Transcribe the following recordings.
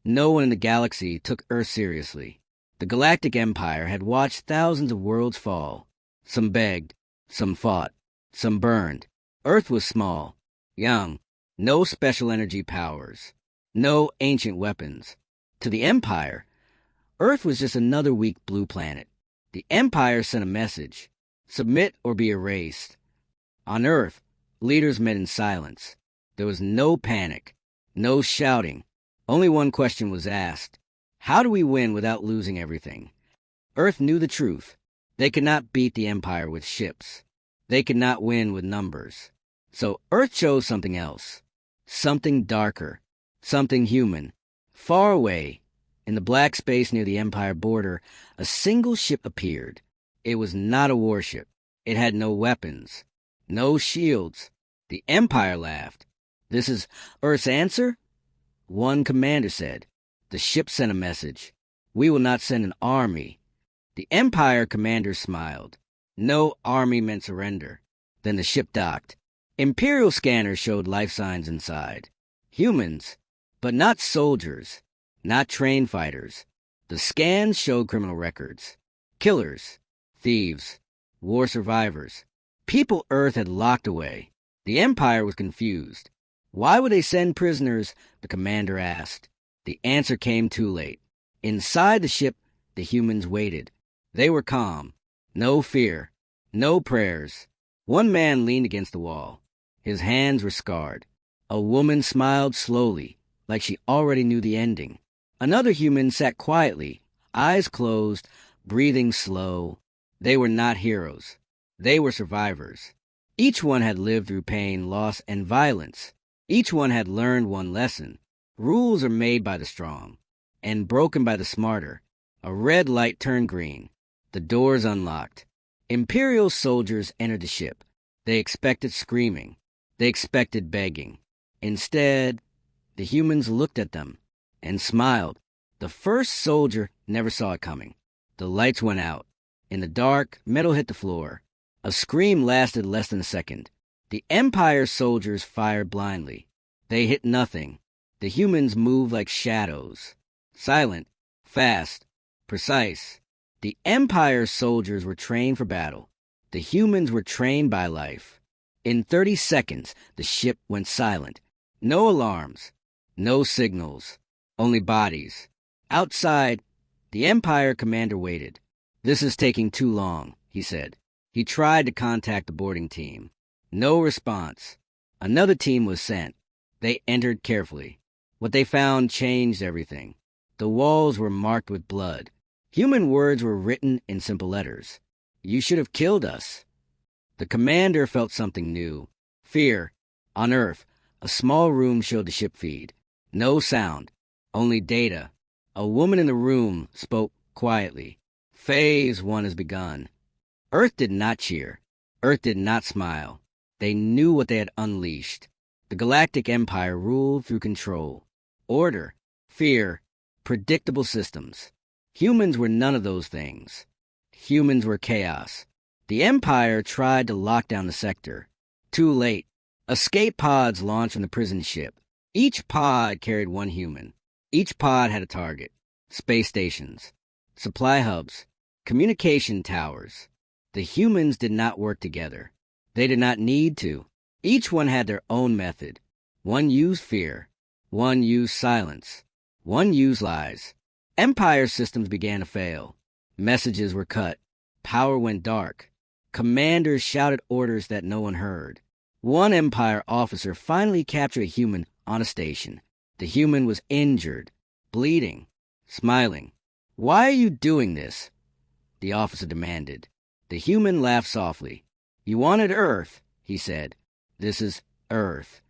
No one in the galaxy took Earth seriously. The Galactic Empire had watched thousands of worlds fall. Some begged, some fought, some burned. Earth was small, young, no special energy powers, no ancient weapons. To the Empire, Earth was just another weak blue planet. The Empire sent a message: submit or be erased. On Earth, leaders met in silence. There was no panic, no shouting. Only one question was asked: how do we win without losing everything? Earth knew the truth. They could not beat the Empire with ships. They could not win with numbers. So Earth chose something else. Something darker. Something human. Far away, in the black space near the Empire border, a single ship appeared. It was not a warship. It had no weapons. No shields. The Empire laughed. "This is Earth's answer?" One commander said. The ship sent a message: "We will not send an army." The Empire commander smiled. No army meant surrender. Then the ship docked. Imperial scanners showed life signs inside. Humans, but not soldiers, not trained fighters. The scans showed criminal records. Killers, thieves, war survivors. People Earth had locked away. The Empire was confused. Why would they send prisoners? The commander asked. The answer came too late. Inside the ship, the humans waited. They were calm. No fear. No prayers. One man leaned against the wall. His hands were scarred. A woman smiled slowly, like she already knew the ending. Another human sat quietly, eyes closed, breathing slow. They were not heroes. They were survivors. Each one had lived through pain, loss, and violence. Each one had learned one lesson. Rules are made by the strong and broken by the smarter. A red light turned green. The doors unlocked. Imperial soldiers entered the ship. They expected screaming. They expected begging. Instead, the humans looked at them and smiled. The first soldier never saw it coming. The lights went out. In the dark, metal hit the floor. A scream lasted less than a second. The Empire soldiers fired blindly. They hit nothing. The humans moved like shadows. Silent, fast, precise. The Empire soldiers were trained for battle. The humans were trained by life. In 30 seconds, the ship went silent. No alarms, no signals, only bodies. Outside, the Empire commander waited. "This is taking too long," he said. He tried to contact the boarding team. No response. Another team was sent. They entered carefully. What they found changed everything. The walls were marked with blood. Human words were written in simple letters. "You should have killed us." The commander felt something new. Fear. On Earth, a small room showed the ship feed. No sound, only data. A woman in the room spoke quietly. "Phase 1 has begun." Earth did not cheer. Earth did not smile. They knew what they had unleashed. The Galactic Empire ruled through control, order, fear, predictable systems. Humans were none of those things. Humans were chaos. The Empire tried to lock down the sector. Too late. Escape pods launched from the prison ship. Each pod carried one human. Each pod had a target. Space stations, supply hubs, communication towers. The humans did not work together. They did not need to. Each one had their own method. One used fear. One used silence. One used lies. Empire systems began to fail. Messages were cut. Power went dark. Commanders shouted orders that no one heard. One Empire officer finally captured a human on a station. The human was injured, bleeding, smiling. "Why are you doing this?" the officer demanded. The human laughed softly. "You wanted Earth," he said. "This is Earth."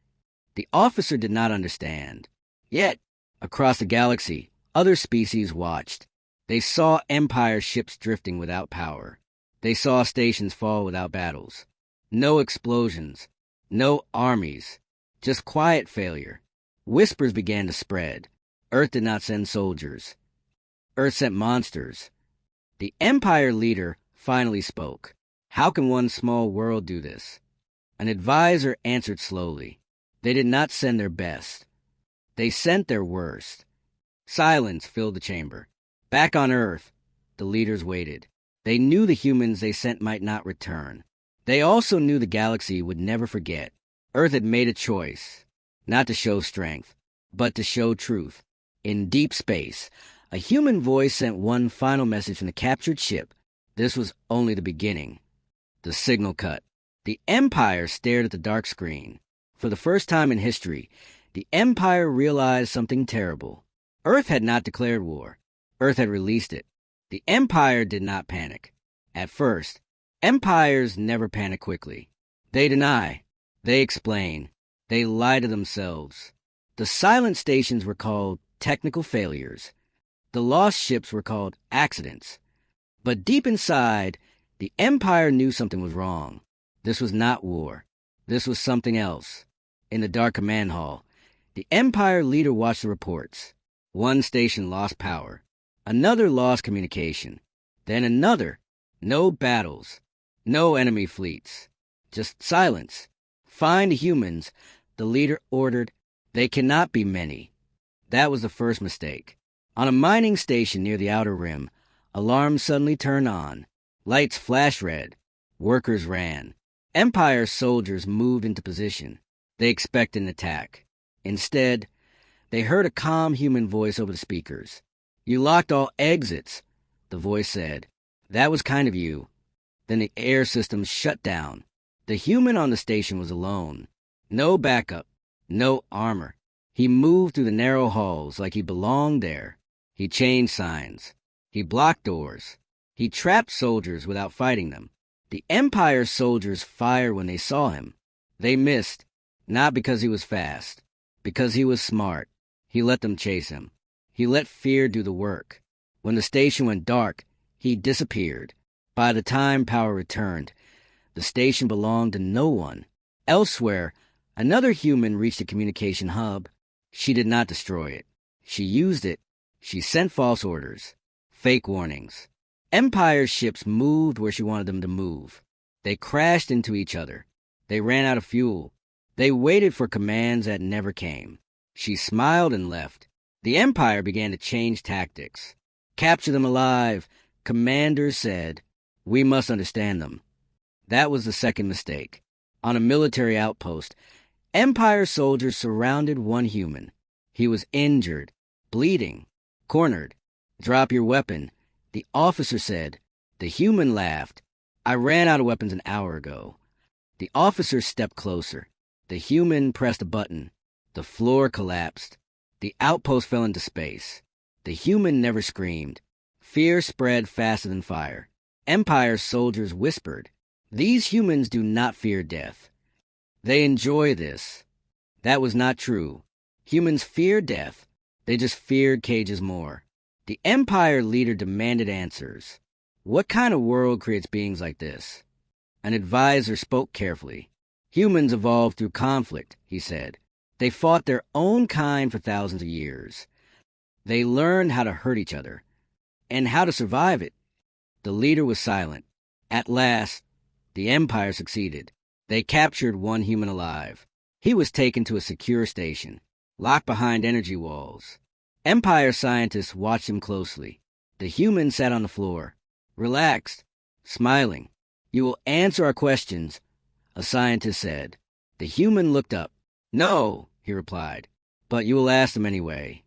The officer did not understand. Yet, across the galaxy, other species watched. They saw Empire ships drifting without power. They saw stations fall without battles. No explosions. No armies. Just quiet failure. Whispers began to spread. Earth did not send soldiers. Earth sent monsters. The Empire leader finally spoke. "How can one small world do this?" An advisor answered slowly. "They did not send their best. They sent their worst." Silence filled the chamber. Back on Earth, the leaders waited. They knew the humans they sent might not return. They also knew the galaxy would never forget. Earth had made a choice, not to show strength, but to show truth. In deep space, a human voice sent one final message from the captured ship. This was only the beginning. The signal cut. The Empire stared at the dark screen. For the first time in history, the Empire realized something terrible. Earth had not declared war. Earth had released it. The Empire did not panic. At first, empires never panic quickly. They deny. They explain. They lie to themselves. The silent stations were called technical failures. The lost ships were called accidents. But deep inside, the Empire knew something was wrong. This was not war. This was something else. In the dark command hall, the Empire leader watched the reports. One station lost power. Another lost communication. Then another. No battles. No enemy fleets. Just silence. Find humans. The leader ordered. They cannot be many. That was the first mistake. On a mining station near the outer rim, alarms suddenly turned on. Lights flashed red. Workers ran. Empire soldiers moved into position. They expected an attack. Instead, they heard a calm human voice over the speakers. "You locked all exits," the voice said. "That was kind of you." Then the air systems shut down. The human on the station was alone. No backup. No armor. He moved through the narrow halls like he belonged there. He changed signs. He blocked doors. He trapped soldiers without fighting them. The Empire soldiers fired when they saw him. They missed, not because he was fast, because he was smart. He let them chase him. He let fear do the work. When the station went dark, he disappeared. By the time power returned, the station belonged to no one. Elsewhere, another human reached the communication hub. She did not destroy it. She used it. She sent false orders, fake warnings. Empire ships moved where she wanted them to move. They crashed into each other. They ran out of fuel. They waited for commands that never came. She smiled and left. The Empire began to change tactics. "Capture them alive," commanders said. "We must understand them." That was the second mistake. On a military outpost, Empire soldiers surrounded one human. He was injured, bleeding, cornered. "Drop your weapon," the officer said. The human laughed. "I ran out of weapons an hour ago." The officer stepped closer. The human pressed a button. The floor collapsed. The outpost fell into space. The human never screamed. Fear spread faster than fire. Empire soldiers whispered, "These humans do not fear death. They enjoy this." That was not true. Humans fear death. They just feared cages more. The Empire leader demanded answers. What kind of world creates beings like this? An advisor spoke carefully. Humans evolved through conflict, he said. They fought their own kind for thousands of years. They learned how to hurt each other and how to survive it. The leader was silent. At last, the Empire succeeded. They captured one human alive. He was taken to a secure station, locked behind energy walls. Empire scientists watched him closely. The human sat on the floor, relaxed, smiling. "You will answer our questions," a scientist said. The human looked up. "No," he replied, "but you will ask them anyway."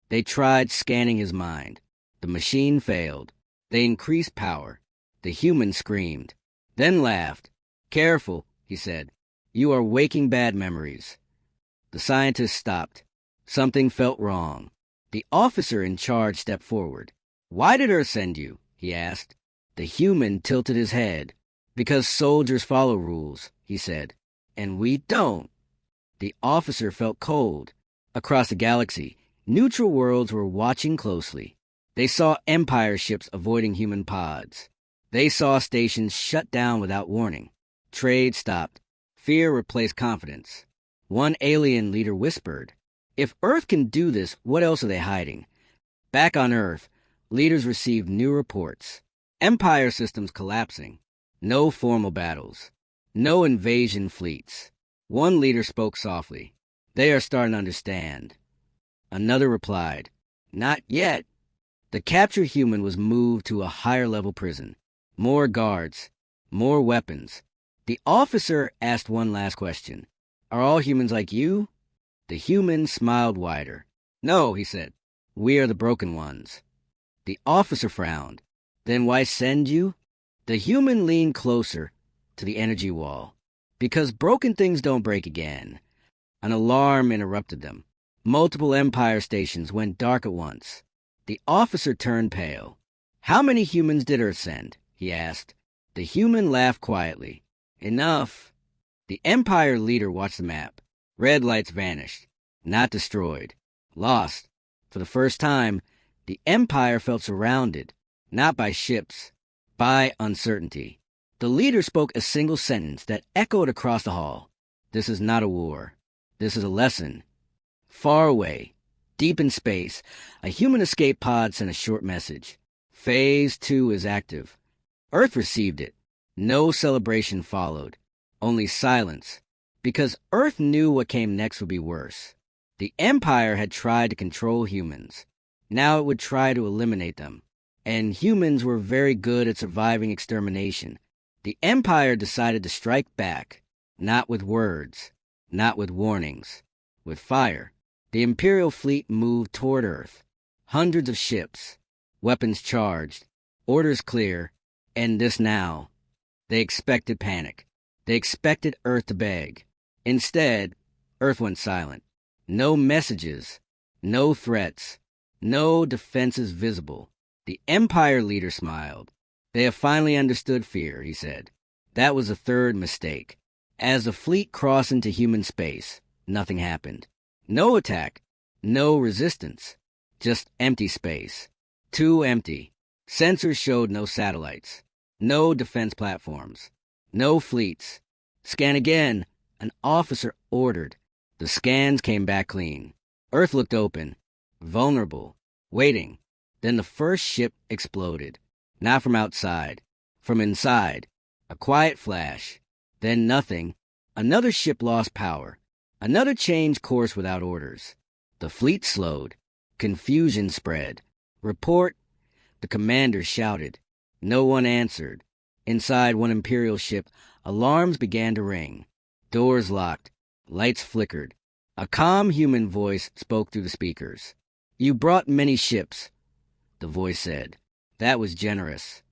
They tried scanning his mind. The machine failed. They increased power. The human screamed, then laughed. "Careful," he said. "You are waking bad memories." The scientist stopped. Something felt wrong. The officer in charge stepped forward. "Why did Earth send you?" he asked. The human tilted his head. "Because soldiers follow rules," he said. "And we don't." The officer felt cold. Across the galaxy, neutral worlds were watching closely. They saw Empire ships avoiding human pods. They saw stations shut down without warning. Trade stopped. Fear replaced confidence. One alien leader whispered, "If Earth can do this, what else are they hiding?" Back on Earth, leaders received new reports. Empire systems collapsing. No formal battles. No invasion fleets. One leader spoke softly. "They are starting to understand." Another replied, Not yet. The captured human was moved to a higher-level prison. More guards. More weapons. The officer asked one last question. Are all humans like you? The human smiled wider. No, he said. We are the broken ones. The officer frowned. Then why send you? The human leaned closer to the energy wall. Because broken things don't break again. An alarm interrupted them. Multiple Empire stations went dark at once. The officer turned pale. How many humans did Earth send? He asked. The human laughed quietly. Enough. The Empire leader watched the map. Red lights vanished. Not destroyed. Lost. For the first time, the Empire felt surrounded, not by ships, by uncertainty. The leader spoke a single sentence that echoed across the hall. This is not a war. This is a lesson. Far away, deep in space, a human escape pod sent a short message. Phase 2 is active. Earth received it. No celebration followed. Only silence. Because Earth knew what came next would be worse. The Empire had tried to control humans. Now it would try to eliminate them. And humans were very good at surviving extermination. The Empire decided to strike back. Not with words. Not with warnings. With fire. The Imperial fleet moved toward Earth. Hundreds of ships. Weapons charged. Orders clear. And this now. They expected panic. They expected Earth to beg. Instead, Earth went silent. No messages. No threats. No defenses visible. The Empire leader smiled. They have finally understood fear, he said. That was the third mistake. As the fleet crossed into human space, nothing happened. No attack. No resistance. Just empty space. Too empty. Sensors showed no satellites. No defense platforms. No fleets. Scan again, an officer ordered. The scans came back clean. Earth looked open. Vulnerable. Waiting. Then the first ship exploded. Not from outside. From inside. A quiet flash. Then nothing. Another ship lost power. Another changed course without orders. The fleet slowed. Confusion spread. Report. The commander shouted. No one answered. Inside one Imperial ship, alarms began to ring. Doors locked. Lights flickered. A calm human voice spoke through the speakers. You brought many ships, the voice said. That was generous.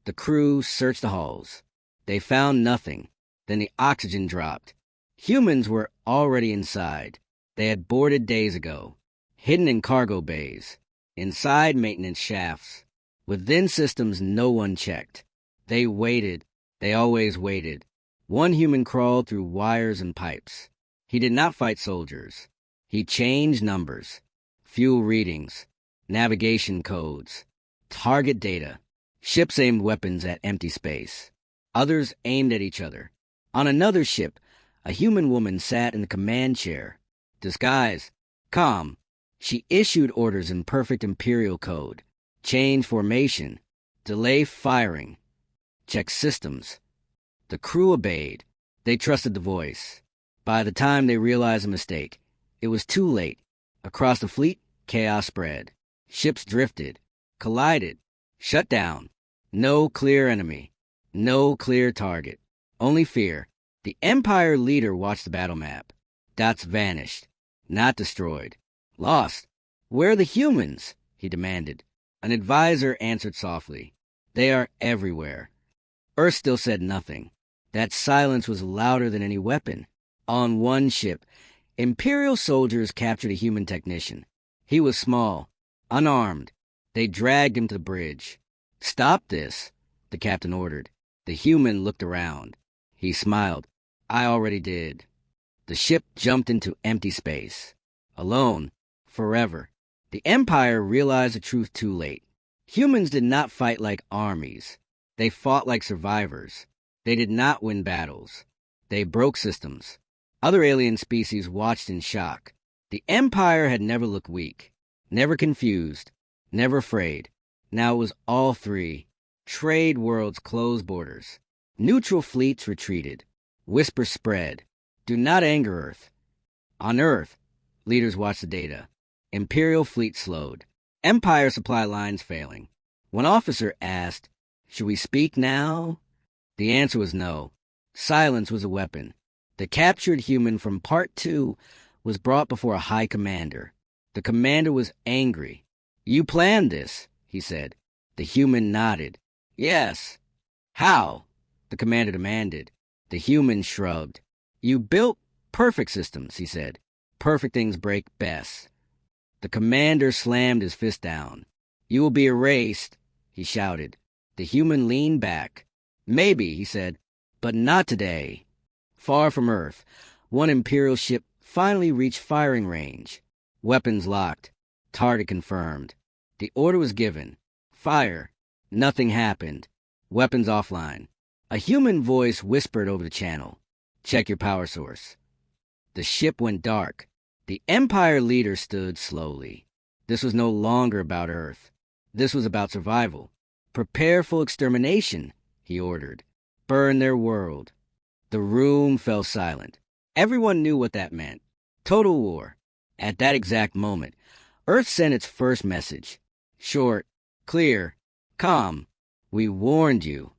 The crew searched the halls. They found nothing. Then the oxygen dropped. Humans were already inside. They had boarded days ago. Hidden in cargo bays. Inside maintenance shafts. Within systems no one checked. They waited. They always waited. One human crawled through wires and pipes. He did not fight soldiers. He changed numbers. Fuel readings. Navigation codes. Target data. Ships aimed weapons at empty space. Others aimed at each other. On another ship, a human woman sat in the command chair. Disguise. Calm. She issued orders in perfect Imperial code. Change formation. Delay firing. Check systems. The crew obeyed. They trusted the voice. By the time they realized a mistake, it was too late. Across the fleet, chaos spread. Ships drifted. Collided. Shut down. No clear enemy. No clear target. Only fear. The Empire leader watched the battle map. Dots vanished. Not destroyed. Lost. Where are the humans? He demanded. An advisor answered softly. They are everywhere. Earth still said nothing. That silence was louder than any weapon. On one ship, Imperial soldiers captured a human technician. He was small, unarmed. They dragged him to the bridge. Stop this, the captain ordered. The human looked around. He smiled. I already did. The ship jumped into empty space. Alone. Forever. The Empire realized the truth too late. Humans did not fight like armies. They fought like survivors. They did not win battles. They broke systems. Other alien species watched in shock. The Empire had never looked weak. Never confused. Never afraid. Now it was all three. Trade worlds closed borders. Neutral fleets retreated. Whispers spread. Do not anger Earth. On Earth, leaders watched the data. Imperial fleet slowed. Empire supply lines failing. One officer asked, "Should we speak now?" The answer was no. Silence was a weapon. The captured human from Part 2 was brought before a high commander. The commander was angry. "You planned this," he said. The human nodded. "Yes." "How?" the commander demanded. The human shrugged. "You built perfect systems," he said. "Perfect things break best." The commander slammed his fist down. "You will be erased," he shouted. The human leaned back. "Maybe," he said, "but not today." Far from Earth, one Imperial ship finally reached firing range. Weapons locked. Target confirmed. The order was given. Fire. Nothing happened. Weapons offline. A human voice whispered over the channel. "Check your power source." The ship went dark. The Empire leader stood slowly. This was no longer about Earth. This was about survival. "Prepare for extermination," he ordered. "Burn their world." The room fell silent. Everyone knew what that meant. Total war. At that exact moment, Earth sent its first message. Short, clear, calm. "We warned you."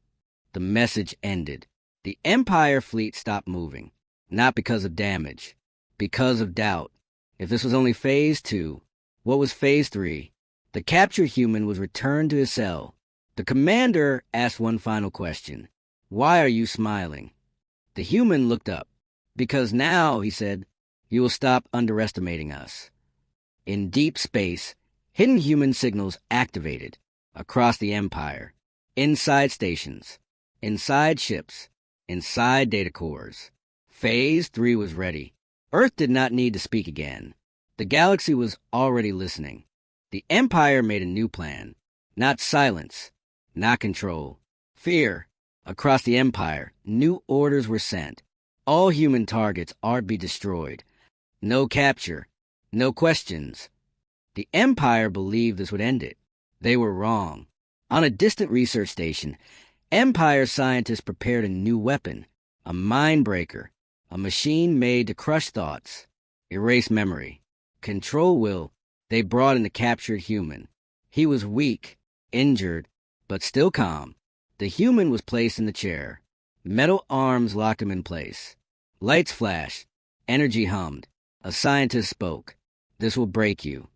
The message ended. The Empire fleet stopped moving. Not because of damage. Because of doubt. If this was only Phase 2, what was Phase 3? The captured human was returned to his cell. The commander asked one final question. "Why are you smiling?" The human looked up. "Because now," he said, "you will stop underestimating us." In deep space, hidden human signals activated. Across the Empire. Inside stations. Inside ships. Inside data cores. Phase 3 was ready. Earth did not need to speak again. The galaxy was already listening. The Empire made a new plan. Not silence. Not control. Fear. Across the Empire, new orders were sent. All human targets are to be destroyed. No capture. No questions. The Empire believed this would end it. They were wrong. On a distant research station, Empire scientists prepared a new weapon. A mind breaker. A machine made to crush thoughts. Erase memory. Control will. They brought in the captured human. He was weak. Injured. But still calm. The human was placed in the chair. Metal arms locked him in place. Lights flashed. Energy hummed. A scientist spoke. "This will break you."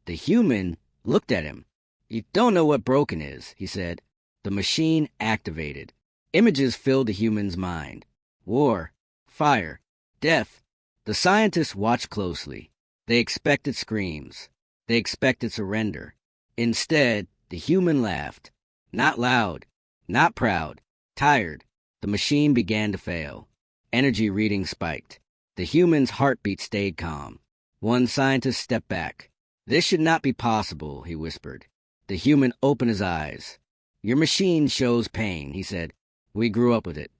The human looked at him. "You don't know what broken is," he said. The machine activated. Images filled the human's mind. War. Fire. Death. The scientists watched closely. They expected screams. They expected surrender. Instead, the human laughed. Not loud. Not proud. Tired. The machine began to fail. Energy readings spiked. The human's heartbeat stayed calm. One scientist stepped back. "This should not be possible," he whispered. The human opened his eyes. "Your machine shows pain," he said. "We grew up with it."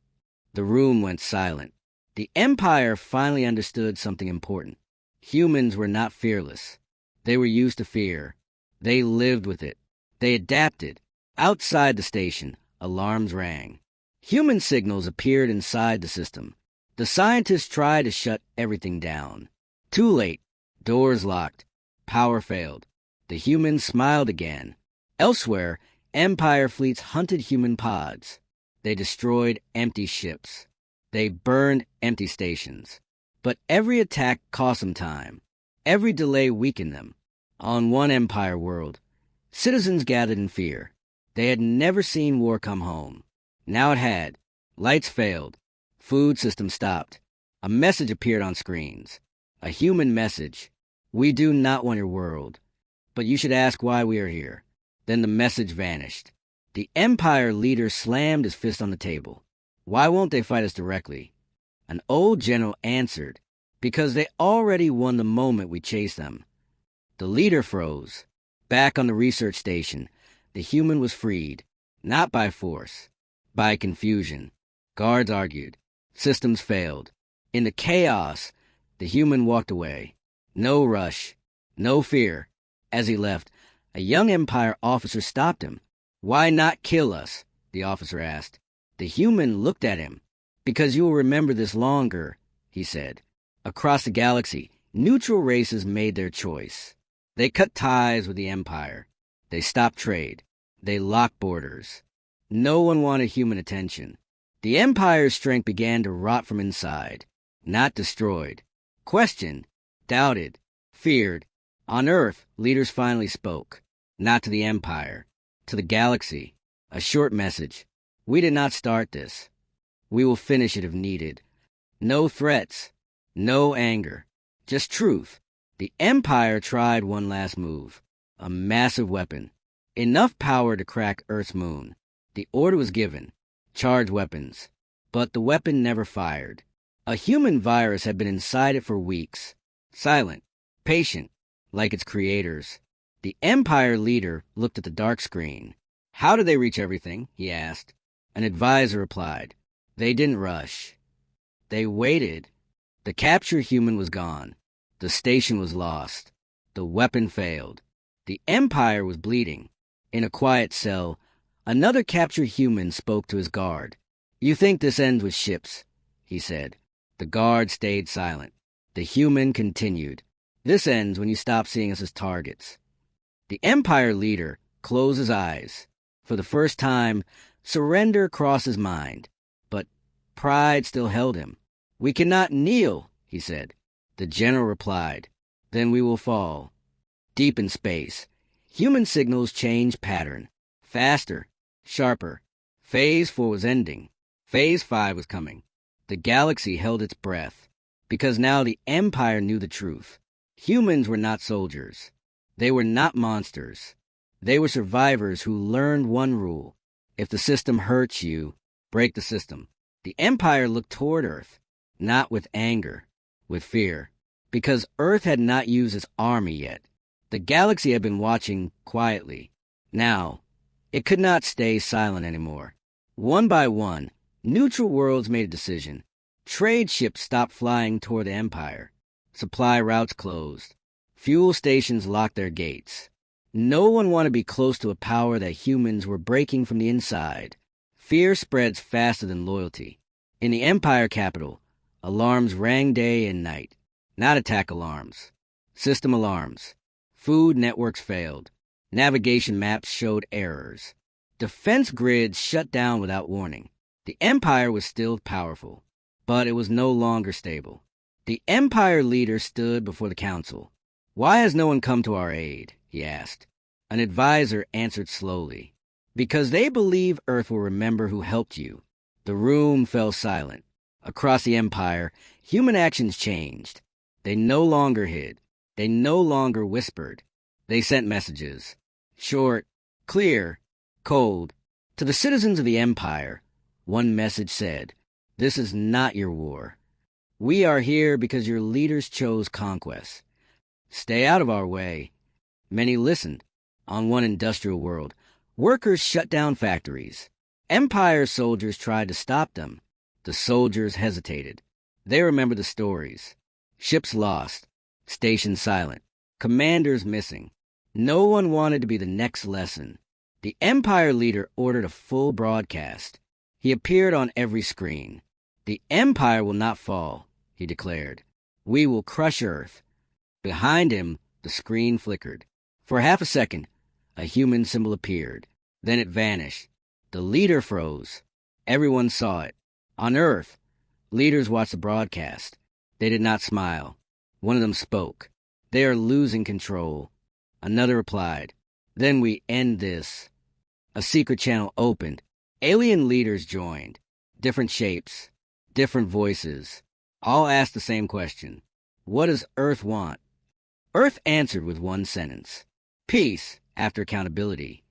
The room went silent. The Empire finally understood something important. Humans were not fearless. They were used to fear. They lived with it. They adapted. Outside the station, alarms rang. Human signals appeared inside the system. The scientists tried to shut everything down. Too late. Doors locked. Power failed. The humans smiled again. Elsewhere, Empire fleets hunted human pods. They destroyed empty ships. They burned empty stations. But every attack cost them time. Every delay weakened them. On one Empire world, citizens gathered in fear. They had never seen war come home. Now it had. Lights failed. Food systems stopped. A message appeared on screens. A human message. "We do not want your world. But you should ask why we are here." Then the message vanished. The Empire leader slammed his fist on the table. "Why won't they fight us directly?" An old general answered, "Because they already won the moment we chased them." The leader froze. Back on the research station, the human was freed. Not by force. By confusion. Guards argued. Systems failed. In the chaos, the human walked away. No rush. No fear. As he left, a young Empire officer stopped him. "Why not kill us?" the officer asked. The human looked at him. "Because you will remember this longer," he said. Across the galaxy, neutral races made their choice. They cut ties with the Empire. They stopped trade. They locked borders. No one wanted human attention. The Empire's strength began to rot from inside, not destroyed. Questioned, doubted, feared. On Earth, leaders finally spoke. Not to the Empire, to the galaxy. A short message. We did not start this. We will finish it if needed. No threats. No anger. Just truth. The Empire tried one last move. A massive weapon. Enough power to crack Earth's moon. The order was given. Charge weapons. But the weapon never fired. A human virus had been inside it for weeks. Silent. Patient. Like its creators. The Empire leader looked at the dark screen. How did they reach everything? He asked. An advisor replied. They didn't rush. They waited. The captured human was gone. The station was lost. The weapon failed. The Empire was bleeding. In a quiet cell, another captured human spoke to his guard. You think this ends with ships, he said. The guard stayed silent. The human continued. This ends when you stop seeing us as targets. The Empire leader closed his eyes. For the first time, surrender crossed his mind. But pride still held him. We cannot kneel, he said. The general replied, then we will fall. Deep in space, human signals changed pattern. Faster, sharper. Phase 4 was ending. Phase 5 was coming. The galaxy held its breath, because now the Empire knew the truth. Humans were not soldiers. They were not monsters. They were survivors who learned one rule. If the system hurts you, break the system. The Empire looked toward Earth, not with anger, with fear, because Earth had not used its army yet. The galaxy had been watching quietly. Now, it could not stay silent anymore. One by one, neutral worlds made a decision. Trade ships stopped flying toward the Empire. Supply routes closed. Fuel stations locked their gates. No one wanted to be close to a power that humans were breaking from the inside. Fear spreads faster than loyalty. In the Empire capital, alarms rang day and night. Not attack alarms. System alarms. Food networks failed. Navigation maps showed errors. Defense grids shut down without warning. The Empire was still powerful, but it was no longer stable. The Empire leader stood before the council. Why has no one come to our aid? He asked. An advisor answered slowly. Because they believe Earth will remember who helped you. The room fell silent. Across the Empire, human actions changed. They no longer hid. They no longer whispered. They sent messages. Short, clear, cold. To the citizens of the Empire, one message said, this is not your war. We are here because your leaders chose conquest. Stay out of our way. Many listened. On one industrial world, workers shut down factories. Empire soldiers tried to stop them. The soldiers hesitated. They remembered the stories. Ships lost. Stations silent. Commanders missing. No one wanted to be the next lesson. The Empire leader ordered a full broadcast. He appeared on every screen. The Empire will not fall, he declared. We will crush Earth. Behind him, the screen flickered. For half a second, a human symbol appeared. Then it vanished. The leader froze. Everyone saw it. On Earth, leaders watched the broadcast. They did not smile. One of them spoke. They are losing control. Another replied. Then we end this. A secret channel opened. Alien leaders joined. Different shapes. Different voices. All asked the same question. What does Earth want? Earth answered with one sentence. Peace after accountability.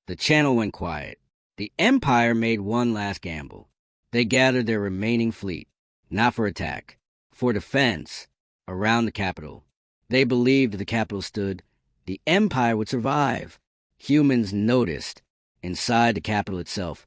The channel went quiet. The Empire made one last gamble. They gathered their remaining fleet, not for attack, for defense, around the capital. They believed if the capital stood, the Empire would survive. Humans noticed. Inside the capital itself,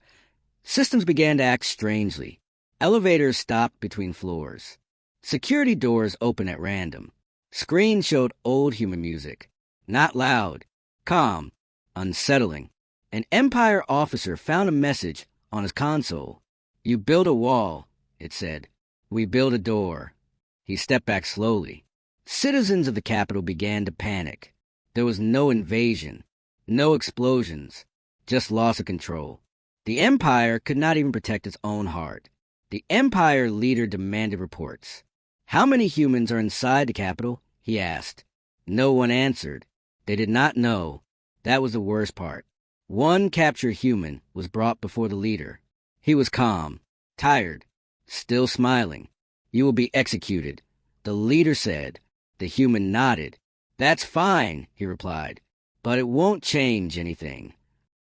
systems began to act strangely. Elevators stopped between floors. Security doors opened at random. Screens showed old human music. Not loud, calm, unsettling. An Empire officer found a message on his console. You build a wall, it said. We build a door. He stepped back slowly. Citizens of the capital began to panic. There was no invasion, no explosions, just loss of control. The Empire could not even protect its own heart. The Empire leader demanded reports. How many humans are inside the capital? He asked. No one answered. They did not know. That was the worst part. One captured human was brought before the leader. He was calm, tired, still smiling. You will be executed, the leader said. The human nodded. That's fine, he replied, but it won't change anything.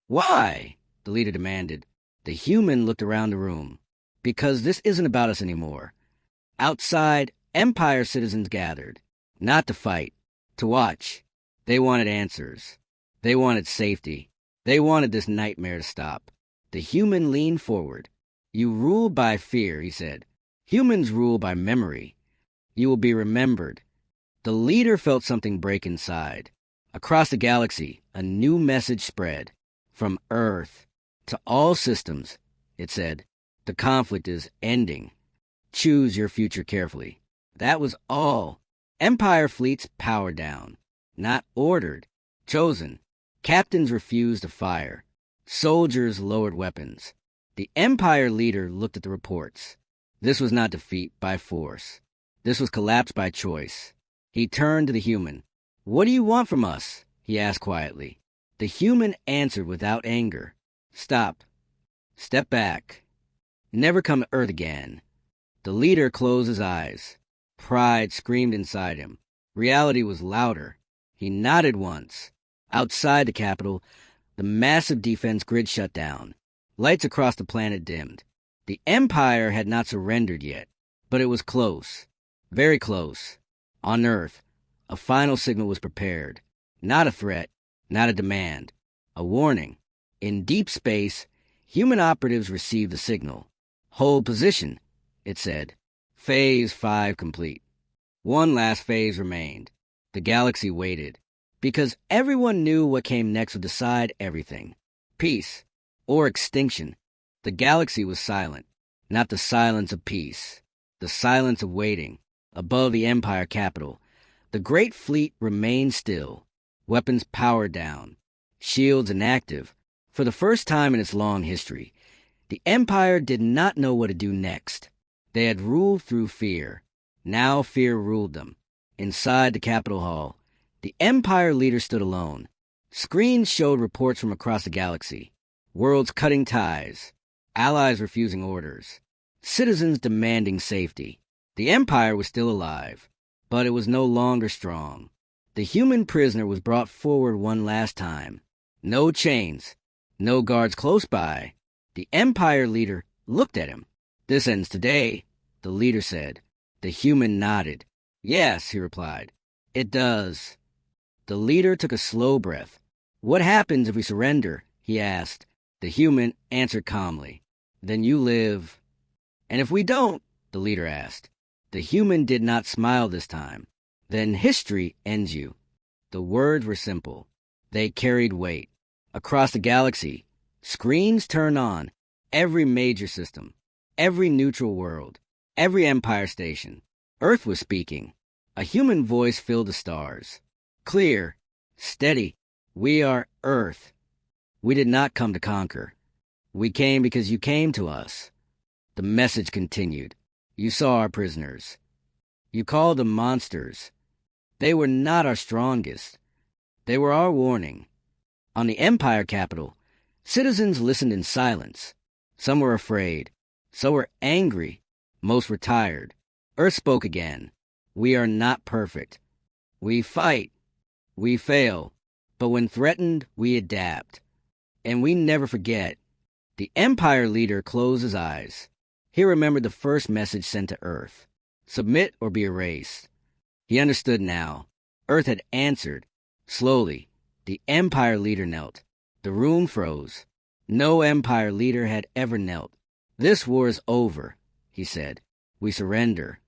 Why? The leader demanded. The human looked around the room. Because this isn't about us anymore. Outside, Empire citizens gathered, not to fight, to watch. They wanted answers. They wanted safety. They wanted this nightmare to stop. The human leaned forward. You rule by fear, he said. Humans rule by memory. You will be remembered. The leader felt something break inside. Across the galaxy, a new message spread. From Earth to all systems, it said. The conflict is ending. Choose your future carefully. That was all. Empire fleets powered down. Not ordered. Chosen. Captains refused to fire. Soldiers lowered weapons. The Empire leader looked at the reports. This was not defeat by force. This was collapse by choice. He turned to the human. What do you want from us? He asked quietly. The human answered without anger. Stop. Step back. Never come to Earth again. The leader closed his eyes. Pride screamed inside him. Reality was louder. He nodded once. Outside the capital, the massive defense grid shut down. Lights across the planet dimmed. The Empire had not surrendered yet, but it was close. Very close. On Earth, a final signal was prepared. Not a threat, not a demand. A warning. In deep space, human operatives received the signal. Hold position, it said. Phase 5 complete. One last phase remained. The galaxy waited. Because everyone knew what came next would decide everything. Peace, or extinction. The galaxy was silent. Not the silence of peace. The silence of waiting. Above the Empire capital, the great fleet remained still. Weapons powered down. Shields inactive. For the first time in its long history, the Empire did not know what to do next. They had ruled through fear. Now fear ruled them. Inside the Capitol Hall, the Empire leader stood alone. Screens showed reports from across the galaxy. Worlds cutting ties. Allies refusing orders. Citizens demanding safety. The Empire was still alive, but it was no longer strong. The human prisoner was brought forward one last time. No chains. No guards close by. The Empire leader looked at him. This ends today, the leader said. The human nodded. Yes, he replied. It does. The leader took a slow breath. What happens if we surrender? He asked. The human answered calmly. Then you live. And if we don't? The leader asked. The human did not smile this time. Then history ends you. The words were simple. They carried weight. Across the galaxy, screens turned on. Every major system. Every neutral world. Every Empire station. Earth was speaking. A human voice filled the stars. Clear. Steady. We are Earth. We did not come to conquer. We came because you came to us. The message continued. You saw our prisoners. You called them monsters. They were not our strongest. They were our warning. On the Empire capital, citizens listened in silence. Some were afraid. Some were angry. Most were tired. Earth spoke again. We are not perfect. We fight. We fail. But when threatened, we adapt. And we never forget. The Empire leader closed his eyes. He remembered the first message sent to Earth. Submit or be erased. He understood now. Earth had answered. Slowly, the Empire leader knelt. The room froze. No Empire leader had ever knelt. This war is over, he said. We surrender.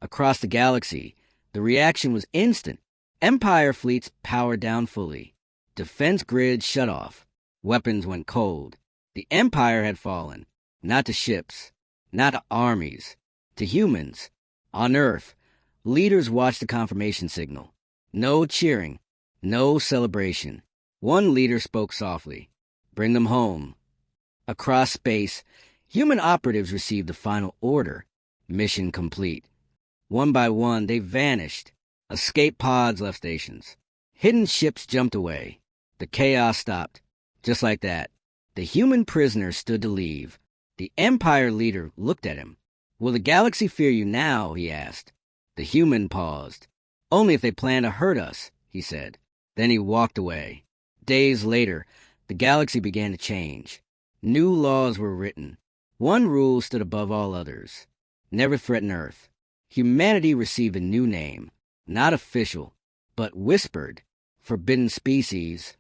Across the galaxy, the reaction was instant. Empire fleets powered down fully. Defense grids shut off. Weapons went cold. The Empire had fallen. Not to ships. Not to armies. To humans. On Earth, leaders watched the confirmation signal. No cheering. No celebration. One leader spoke softly. Bring them home. Across space, human operatives received the final order. Mission complete. One by one, they vanished. Escape pods left stations. Hidden ships jumped away. The chaos stopped. Just like that. The human prisoner stood to leave. The Empire leader looked at him. Will the galaxy fear you now? He asked. The human paused. Only if they plan to hurt us, he said. Then he walked away. Days later, the galaxy began to change. New laws were written. One rule stood above all others. Never threaten Earth. Humanity received a new name. Not official, but whispered. Forbidden species.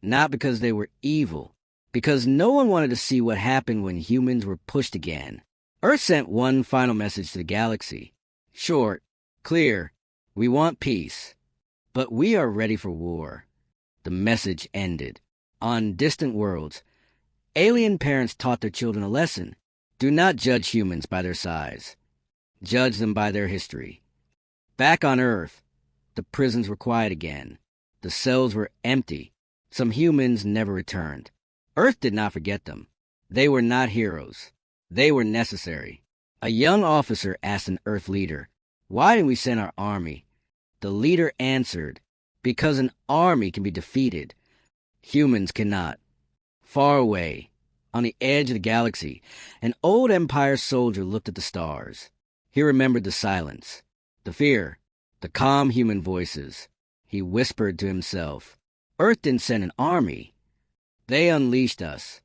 Not because they were evil. Because no one wanted to see what happened when humans were pushed again. Earth sent one final message to the galaxy. Short, clear. We want peace. But we are ready for war. The message ended. On distant worlds, alien parents taught their children a lesson. Do not judge humans by their size. Judge them by their history. Back on Earth, the prisons were quiet again. The cells were empty. Some humans never returned. Earth did not forget them. They were not heroes. They were necessary. A young officer asked an Earth leader, "Why didn't we send our army?" The leader answered, "Because an army can be defeated. Humans cannot." Far away, on the edge of the galaxy, an old Empire soldier looked at the stars. He remembered the silence, the fear, the calm human voices. He whispered to himself, "Earth didn't send an army. They unleashed us."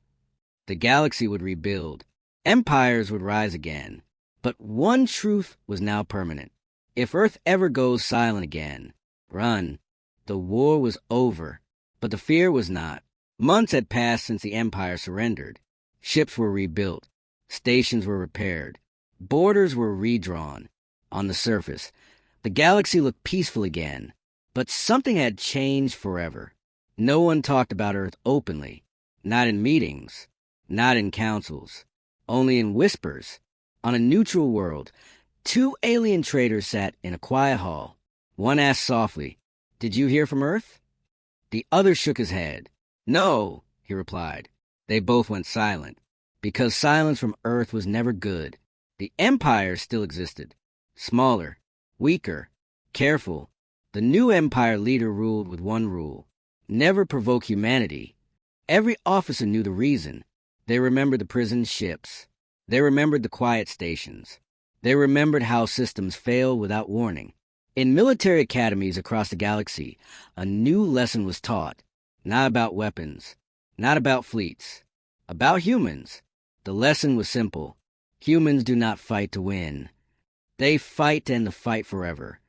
The galaxy would rebuild. Empires would rise again. But one truth was now permanent. If Earth ever goes silent again, run. The war was over, but the fear was not. Months had passed since the Empire surrendered. Ships were rebuilt. Stations were repaired. Borders were redrawn. On the surface, the galaxy looked peaceful again. But something had changed forever. No one talked about Earth openly. Not in meetings. Not in councils. Only in whispers. On a neutral world, two alien traders sat in a quiet hall. One asked softly, "Did you hear from Earth?" The other shook his head. "No," he replied. They both went silent, because silence from Earth was never good. The Empire still existed. Smaller, weaker, careful. The new Empire leader ruled with one rule: never provoke humanity. Every officer knew the reason. They remembered the prison ships. They remembered the quiet stations. They remembered how systems fail without warning. In military academies across the galaxy, a new lesson was taught. Not about weapons. Not about fleets. About humans. The lesson was simple. Humans do not fight to win. They fight to end the fight forever.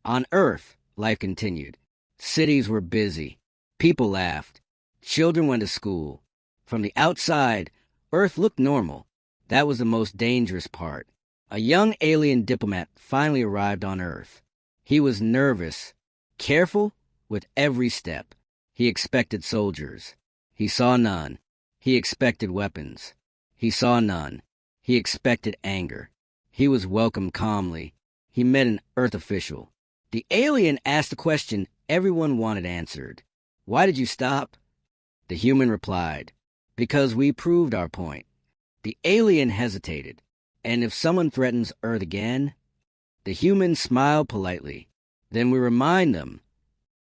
On Earth, life continued. Cities were busy. People laughed. Children went to school. From the outside, Earth looked normal. That was the most dangerous part. A young alien diplomat finally arrived on Earth. He was nervous, careful with every step. He expected soldiers. He saw none. He expected weapons. He saw none. He expected anger. He was welcomed calmly. He met an Earth official. The alien asked a question everyone wanted answered. "Why did you stop?" The human replied, "Because we proved our point." The alien hesitated. "And if someone threatens Earth again?" The human smiled politely. "Then we remind them."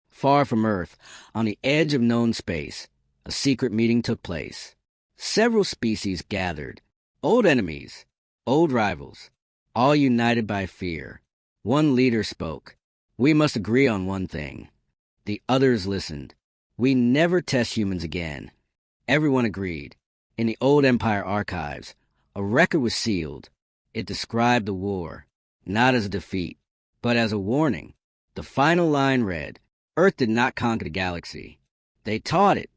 Far from Earth, on the edge of known space, a secret meeting took place. Several species gathered. Old enemies, old rivals, all united by fear. One leader spoke. "We must agree on one thing." The others listened. "We never test humans again." Everyone agreed. In the old Empire archives, a record was sealed. It described the war, not as a defeat, but as a warning. The final line read, "Earth did not conquer the galaxy. They taught it."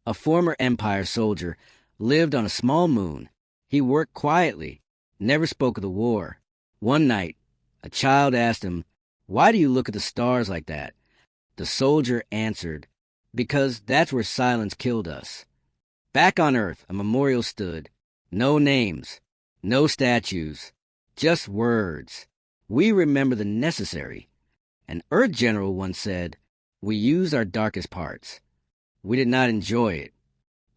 A former Empire soldier lived on a small moon. He worked quietly, never spoke of the war. One night, a child asked him, "Why do you look at the stars like that?" The soldier answered, "Because that's where silence killed us." Back on Earth, a memorial stood. No names, no statues, just words. "We remember the necessary." An Earth general once said, We used our darkest parts. We did not enjoy it,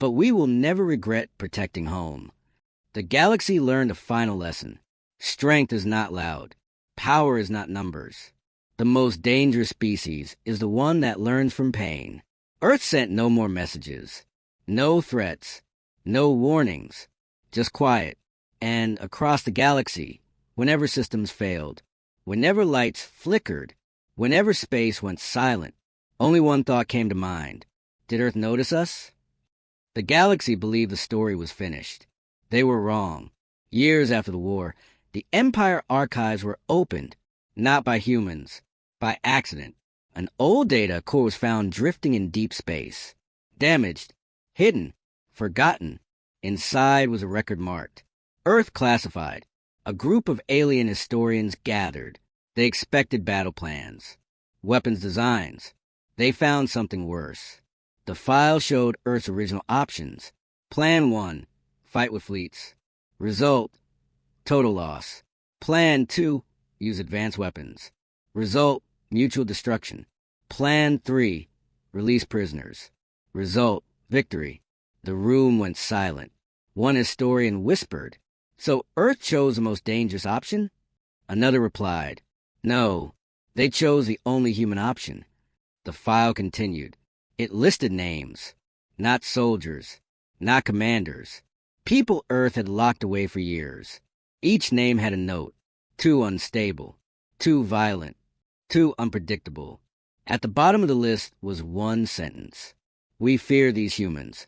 but we will never regret protecting home. The galaxy learned a final lesson. Strength is not loud. Power is not numbers. The most dangerous species is the one that learns from pain. Earth sent no more messages. No threats. No warnings. Just quiet. And across the galaxy, whenever systems failed, whenever lights flickered, whenever space went silent, only one thought came to mind. Did Earth notice us? The galaxy believed the story was finished. They were wrong. Years after the war, the Empire archives were opened, not by humans, by accident. An old data core was found drifting in deep space. Damaged, hidden, forgotten. Inside was a record marked. Earth classified. A group of alien historians gathered. They expected battle plans, weapons designs. They found something worse. The file showed Earth's original options. Plan 1, fight with fleets. Result, total loss. Plan 2, use advanced weapons. Result, mutual destruction. Plan 3, release prisoners. Result, victory. The room went silent. One historian whispered, "So Earth chose the most dangerous option?" Another replied, "No, they chose the only human option." The file continued. It listed names, not soldiers, not commanders. People Earth had locked away for years. Each name had a note. Too unstable, too violent, too unpredictable. At the bottom of the list was one sentence. "We fear these humans."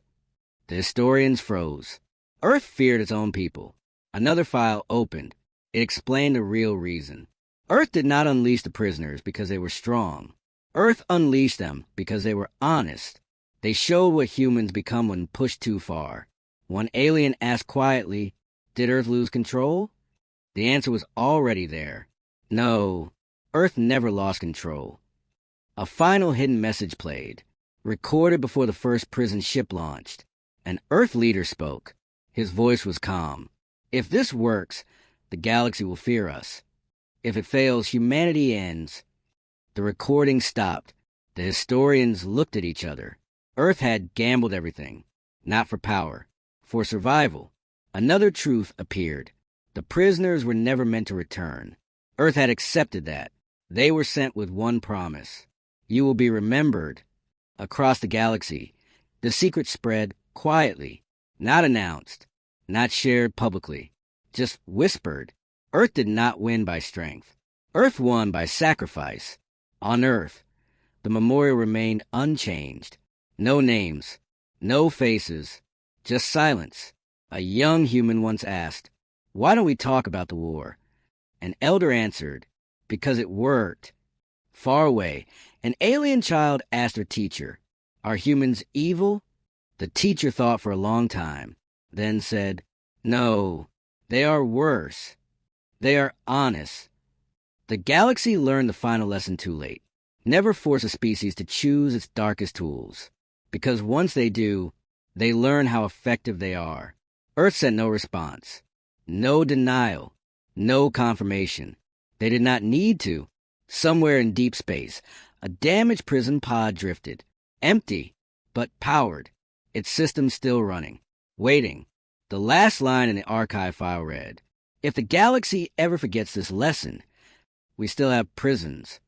The historians froze. Earth feared its own people. Another file opened. It explained the real reason. Earth did not unleash the prisoners because they were strong. Earth unleashed them because they were honest. They showed what humans become when pushed too far. One alien asked quietly, "Did Earth lose control?" The answer was already there. No, Earth never lost control. A final hidden message played, recorded before the first prison ship launched. An Earth leader spoke. His voice was calm. "If this works, the galaxy will fear us. If it fails, humanity ends." The recording stopped. The historians looked at each other. Earth had gambled everything, not for power, for survival. Another truth appeared. The prisoners were never meant to return. Earth had accepted that. They were sent with one promise. You will be remembered. Across the galaxy, the secret spread quietly, not announced, not shared publicly, just whispered. Earth did not win by strength. Earth won by sacrifice. On Earth, the memorial remained unchanged. No names, no faces, just silence. A young human once asked, "Why don't we talk about the war?" An elder answered, "Because it worked." Far away, an alien child asked her teacher, "Are humans evil?" The teacher thought for a long time, then said, "No, they are worse. They are honest." The galaxy learned the final lesson too late. Never force a species to choose its darkest tools, because once they do, they learn how effective they are. Earth sent no response, no denial, no confirmation. They did not need to. Somewhere in deep space, a damaged prison pod drifted, empty, but powered, its system still running, waiting. The last line in the archive file read, "If the galaxy ever forgets this lesson, we still have prisons."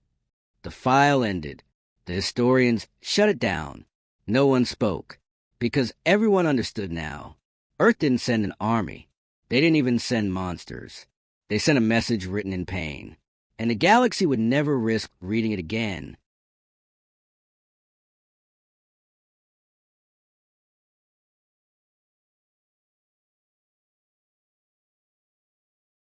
The file ended. The historians shut it down. No one spoke, because everyone understood now. Earth didn't send an army. They didn't even send monsters. They sent a message written in pain. And the galaxy would never risk reading it again.